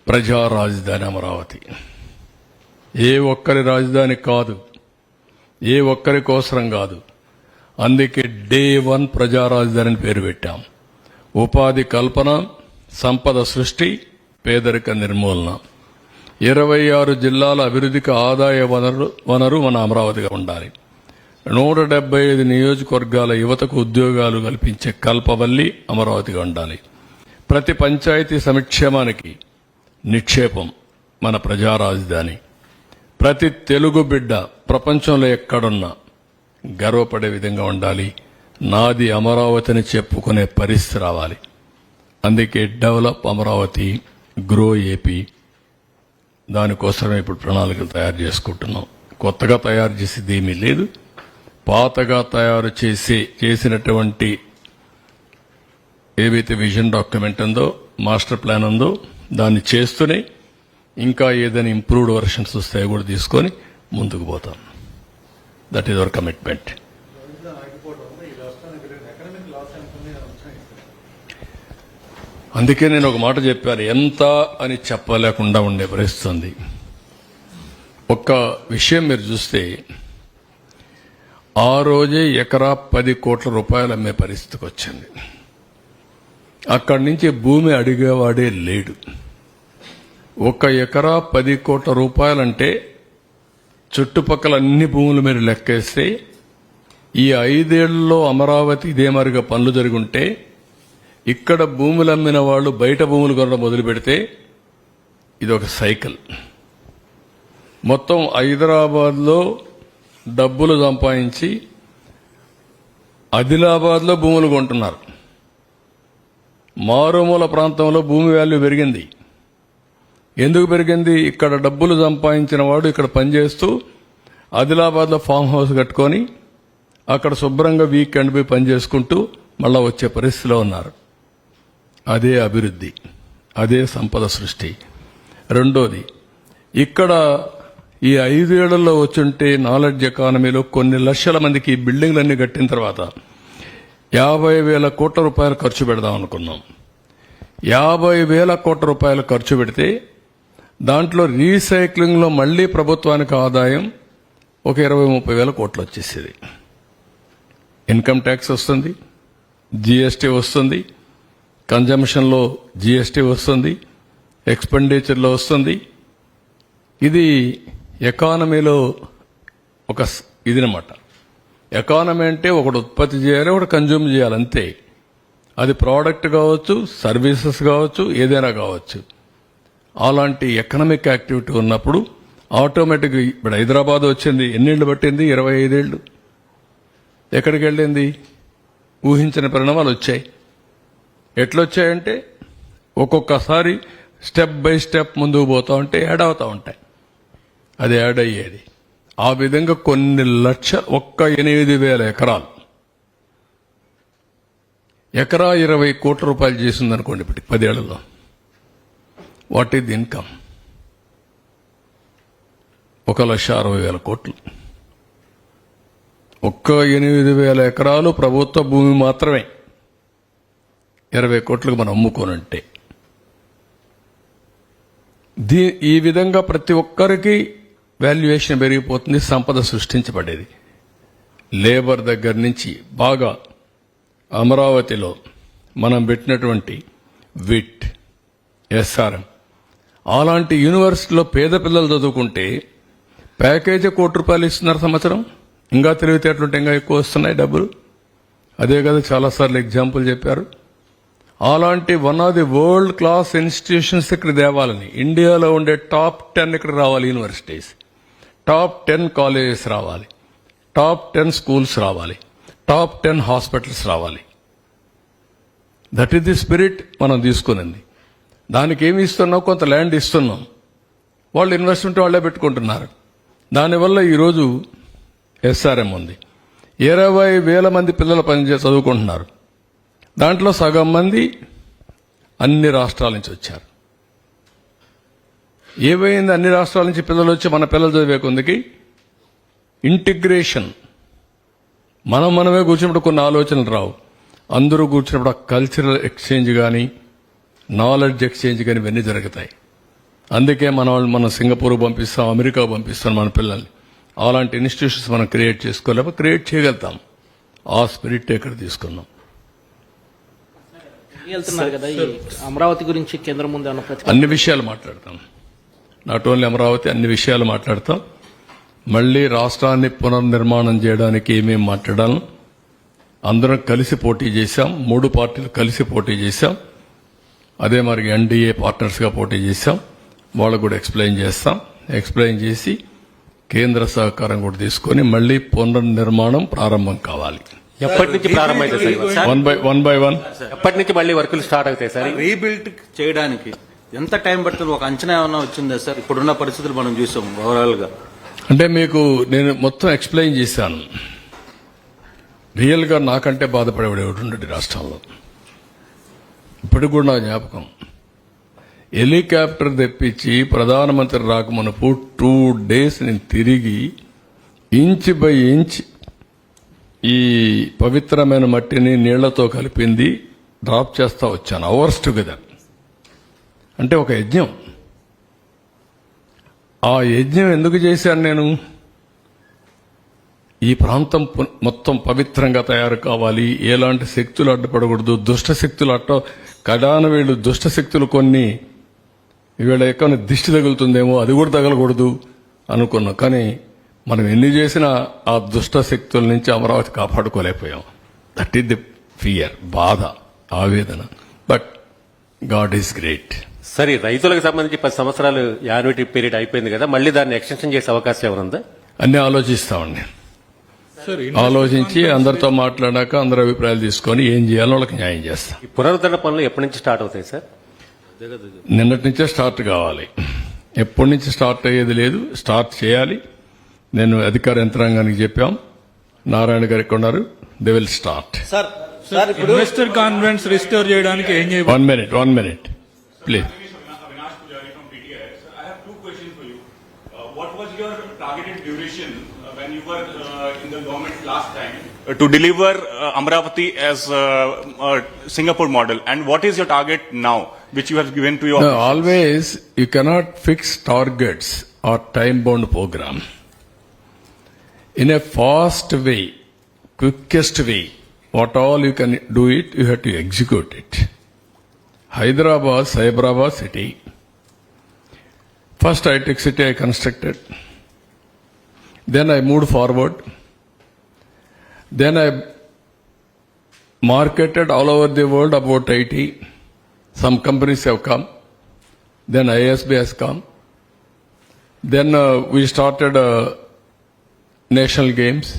ప్రజా రాజధాని అమరావతి. ఏ ఒక్కరి రాజధాని కాదు, ఏ ఒక్కరి కోసరం కాదు. అందుకే డే 1 ప్రజా రాజధాని అని పేరు పెట్టాం. ఉపాధి కల్పన, సంపద సృష్టి, పేదరిక నిర్మూలన, 26 జిల్లాల అభివృద్ధికి ఆదాయ వనరు మన అమరావతిగా ఉండాలి. 175 నియోజకవర్గాల యువతకు ఉద్యోగాలు కల్పించే కల్పవల్లి అమరావతిగా ఉండాలి. ప్రతి పంచాయతీ సంక్షేమానికి నిక్షేపం మన ప్రజా రాజధాని. ప్రతి తెలుగు బిడ్డ ప్రపంచంలో ఎక్కడున్నా గర్వపడే విధంగా ఉండాలి. నాది అమరావతిని చెప్పుకునే పరిస్థితి రావాలి. అందుకే డెవలప్ అమరావతి, గ్రో ఏపీ, దానికోసమే ఇప్పుడు ప్రణాళికలు తయారు చేసుకుంటున్నాం. కొత్తగా తయారు చేసేది ఏమీ లేదు. పాతగా తయారు చేసినటువంటి ఏవైతే విజన్ డాక్యుమెంట్ ఉందో, మాస్టర్ ప్లాన్ ఉందో, దాన్ని చేస్తూనే ఇంకా ఏదైనా ఇంప్రూవ్డ్ వర్షన్స్ వస్తాయో కూడా తీసుకొని ముందుకు పోతాం. That is our commitment. అందుకే నేను ఒక మాట చెప్పాను, ఎంత అని చెప్పలేకుండా ఉండే పరిస్థితి. ఒక్క విషయం మీరు చూస్తే, ఆ రోజే ఎకరా 10 కోట్ల రూపాయలు అమ్మే పరిస్థితికి వచ్చింది. అక్కడి నుంచి భూమి అడిగేవాడే లేడు. 1 ఎకరా 10 కోట్ల రూపాయలంటే చుట్టుపక్కల అన్ని భూములు మీరు లెక్కేస్తే, ఈ 5 ఏళ్లలో అమరావతి ఇదే మరిగా పనులు జరుగుంటే, ఇక్కడ భూములు అమ్మిన వాళ్ళు బయట భూములు కొనడం మొదలు పెడితే ఇది ఒక సైకిల్. మొత్తం హైదరాబాద్లో డబ్బులు సంపాదించి ఆదిలాబాద్లో భూములు కొంటున్నారు. మారుమూల ప్రాంతంలో భూమి వాల్యూ పెరిగింది. ఎందుకు పెరిగింది? ఇక్కడ డబ్బులు సంపాదించిన వాడు ఇక్కడ పనిచేస్తూ ఆదిలాబాద్లో ఫామ్ హౌస్ కట్టుకొని అక్కడ శుభ్రంగా వీకెండ్ పోయి పనిచేసుకుంటూ మళ్ళా వచ్చే పరిస్థితిలో ఉన్నారు. అదే అభివృద్ధి, అదే సంపద సృష్టి. రెండోది, ఇక్కడ ఈ 5 ఏళ్లలో వచ్చుంటే నాలెడ్జ్ ఎకానమీలో కొన్ని లక్షల మందికి ఈ బిల్డింగ్లన్నీ కట్టిన తర్వాత 50,000 కోట్ల రూపాయలు ఖర్చు పెడదాం అనుకున్నాం. 50,000 కోట్ల రూపాయలు ఖర్చు పెడితే దాంట్లో రీసైక్లింగ్లో మళ్లీ ప్రభుత్వానికి ఆదాయం ఒక 20-30 వేల కోట్లు వచ్చేసేది. ఇన్కమ్ ట్యాక్స్ వస్తుంది, జీఎస్టీ వస్తుంది, కన్జంప్షన్లో జీఎస్టీ వస్తుంది, ఎక్స్పెండిచర్లో వస్తుంది. ఇది ఎకానమీలో ఒక ఇదినమాట. ఎకానమీ అంటే ఒకటి ఉత్పత్తి చేయాలి, ఒకటి కన్జ్యూమ్ చేయాలి, అంతే. అది ప్రోడక్ట్ కావచ్చు, సర్వీసెస్ కావచ్చు, ఏదైనా కావచ్చు. అలాంటి ఎకనామిక్ యాక్టివిటీ ఉన్నప్పుడు ఆటోమేటిక్గా ఇప్పుడు హైదరాబాద్ వచ్చింది. ఎన్నేళ్లు పట్టింది? 25 ఏళ్లు. ఎక్కడికి వెళ్ళింది? ఊహించిన పరిణామాలు వచ్చాయి. ఎట్లొచ్చాయంటే ఒక్కొక్కసారి స్టెప్ బై స్టెప్ ముందుకు పోతా ఉంటే యాడ్ అవుతా ఉంటాయి. అది యాడ్ అయ్యేది. ఆ విధంగా కొన్ని లక్ష 8,000 ఎకరాలు, ఎకరా 20 కోట్ల రూపాయలు చేసిందనుకోండి ఇప్పటికి 10 ఏళ్లలో. What is income? 1,60,000 కోట్లు. 8,000 ఎకరాలు ప్రభుత్వ భూమి మాత్రమే 20 కోట్లకు మనం అమ్ముకోనంటే. ఈ విధంగా ప్రతి ఒక్కరికి వాల్యుయేషన్ పెరిగిపోతుంది, సంపద సృష్టించబడేది. లేబర్ దగ్గర నుంచి బాగా అమరావతిలో మనం పెట్టినటువంటి విట్, ఎస్ఆర్ఎం అలాంటి యూనివర్సిటీలో పేద పిల్లలు చదువుకుంటే ప్యాకేజీ 1 కోటి రూపాయలు ఇస్తున్నారు సంవత్సరం. ఇంకా తెలివితేటలుంటే ఇంకా ఎక్కువ వస్తున్నాయి డబ్బులు. అదే కదా చాలాసార్లు ఎగ్జాంపుల్ చెప్పారు. అలాంటి one of the world class institutions ఇక్కడ తేవాలని, ఇండియాలో ఉండే టాప్ 10 ఇక్కడ రావాలి యూనివర్సిటీస్, టాప్ 10 కాలేజెస్ రావాలి, టాప్ 10 స్కూల్స్ రావాలి, టాప్ 10 హాస్పిటల్స్ రావాలి. దట్ ఈస్ ది స్పిరిట్ మనం తీసుకునింది. దానికి ఏమి ఇస్తున్నాం? కొంత ల్యాండ్ ఇస్తున్నాం, వాళ్ళు ఇన్వెస్ట్మెంట్ వాళ్ళే పెట్టుకుంటున్నారు. దానివల్ల ఈరోజు ఎస్ఆర్ఎం ఉంది. 20,000 మంది పిల్లలు చదువుకుంటున్నారు. దాంట్లో సగం మంది అన్ని రాష్ట్రాల నుంచి వచ్చారు. ఏమైంది? అన్ని రాష్ట్రాల నుంచి పిల్లలు వచ్చి మన పిల్లలు చదివే కొందికి ఇంటిగ్రేషన్. మనమే కూర్చున్నప్పుడు కొన్ని ఆలోచనలు రావు. అందరూ కూర్చున్నప్పుడు ఆ కల్చరల్ ఎక్స్చేంజ్ కానీ, నాలెడ్జ్ ఎక్స్చేంజ్ కానీ ఇవన్నీ జరుగుతాయి. అందుకే మనం సింగపూర్ పంపిస్తాం, అమెరికా పంపిస్తాం మన పిల్లల్ని. అలాంటి ఇన్స్టిట్యూషన్స్ మనం క్రియేట్ చేసుకోలేము, క్రియేట్ చేయగలుగుతాం. ఆ స్పిరిట్ ఇక్కడ తీసుకున్నాం. వెళ్తున్నారు కదా, ఈ అమరావతి గురించి కేంద్రం ముందు ఏమన్నా ప్రతిపాదన? అన్ని విషయాలు మాట్లాడతాం. నాట్ ఓన్లీ అమరావతి, అన్ని విషయాలు మాట్లాడతాం. మళ్లీ రాష్ట్రాన్ని పునర్నిర్మాణం చేయడానికి ఏమేమి మాట్లాడాలి, అందరం కలిసి పోటీ చేశాం. 3 పార్టీలు కలిసి పోటీ చేశాం. అదే మరి ఎన్డీఏ పార్ట్నర్స్గా పోటీ చేశాం. వాళ్ళకు కూడా ఎక్స్ప్లెయిన్ చేస్తాం. ఎక్స్ప్లెయిన్ చేసి కేంద్ర సహకారం కూడా తీసుకొని మళ్లీ పునర్నిర్మాణం ప్రారంభం కావాలి. ఎప్పటి నుంచి ప్రారంభమైతే సార్? వన్ బై వన్ ఎప్పటి నుంచి మళ్ళీ వర్కులు స్టార్ట్ అవుతాయి సార్? రీబిల్డ్ చేయడానికి ఎంత టైం పడుతుంది? ఒక అంచనా ఏమన్నా వచ్చిందా సార్? ఇప్పుడున్న పరిస్థితులు మనం చూసాం ఓవరాల్ గా. అంటే మీకు నేను మొత్తం ఎక్స్ప్లెయిన్ చేశాను. రియల్ గా నాకంటే బాధపడేవాడు ఎవడు ఉండడు రాష్ట్రంలో. ఇప్పటికి కూడా నా జ్ఞాపకం, హెలికాప్టర్ తెప్పించి ప్రధానమంత్రి రాకమునపు 2 days నేను తిరిగి ఇంచ్ బై ఇంచ్ ఈ పవిత్రమైన మట్టిని నీళ్లతో కలిపింది డ్రాప్ చేస్తా వచ్చాను, అవర్స్ టుగెదర్. అంటే ఒక యజ్ఞం. ఆ యజ్ఞం ఎందుకు చేశాను నేను? ఈ ప్రాంతం మొత్తం పవిత్రంగా తయారు కావాలి, ఎలాంటి శక్తులు అడ్డుపడకూడదు, దుష్ట శక్తులు కడాన వీళ్ళు దుష్ట శక్తులు కొన్ని వీళ్ళ ఎక్కడ దిష్టి తగులుతుందేమో, అది కూడా తగలకూడదు అనుకున్నాం. కానీ మనం ఎన్ని చేసినా ఆ దుష్ట శక్తుల నుంచి అమరావతి కాపాడుకోలేకపోయాం. దట్ ఈస్ ది ఫియర్, బాధ, ఆవేదన. But God is great. సరే, రైతులకు సంబంధించి 10 సంవత్సరాలు యాన్యుటీ పీరియడ్ అయిపోయింది కదా, మళ్ళీ దాన్ని ఎక్స్టెన్షన్ చేసే అవకాశం ఏమైనా? అన్నీ ఆలోచిస్తామండి. ఆలోచించి అందరితో మాట్లాడాక అందరి అభిప్రాయాలు తీసుకొని ఏం చేయాలో వాళ్ళకి న్యాయం చేస్తాం. ఈ పునరుద్ధరణ పనులు ఎప్పటి నుంచి స్టార్ట్ అవుతాయి సార్? నిన్నటి నుంచే స్టార్ట్ కావాలి. ఎప్పటి నుంచి స్టార్ట్ అయ్యేది లేదు, స్టార్ట్ చేయాలి. నేను అధికార యంత్రాంగానికి చెప్పాం, నారాయణ గారికి ఉన్నారు, దే విల్ స్టార్ట్. సార్ ఇప్పుడు ఇన్వెస్టర్ కాన్ఫిడెన్స్ రిస్టోర్ చేయడానికి ఏం చేయాలి? One minute please. Avinash Pujari from PTIS. I have 2 questions for you. What was your targeted duration when you were in the government last time to deliver Amravati as a Singapore model, and what is your target now, which you have given to your? No, always you cannot fix targets or time-bound program. In a fast way, quickest way, what all you can do it, you have to execute it. Hyderabad, Cyberabad city. First high-tech city I constructed. Then I moved forward. Then I marketed all over the world about IT. Some companies have come. Then ISB has come. Then we started national games.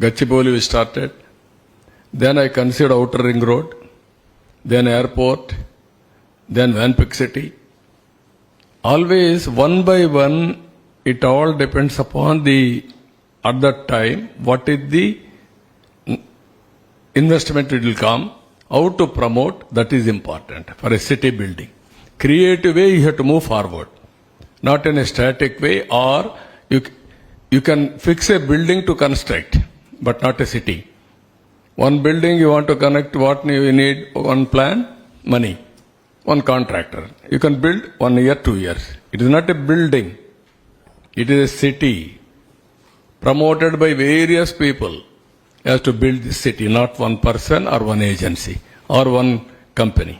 Gachibowli we started. Then I considered outer ring road. Then airport. Then Vanpik city. Always one by one, it all depends upon at that time, what is the investment it will come, how to promote, that is important for a city building. Creative way, you have to move forward, not in a static way, or you can fix a building to construct, but not a city. One building you want to connect, what you need? One plan, money. One contractor. You can build 1 year, 2 years. It is not a building. It is a city promoted by various people as to build this city, not one person or one agency or one company.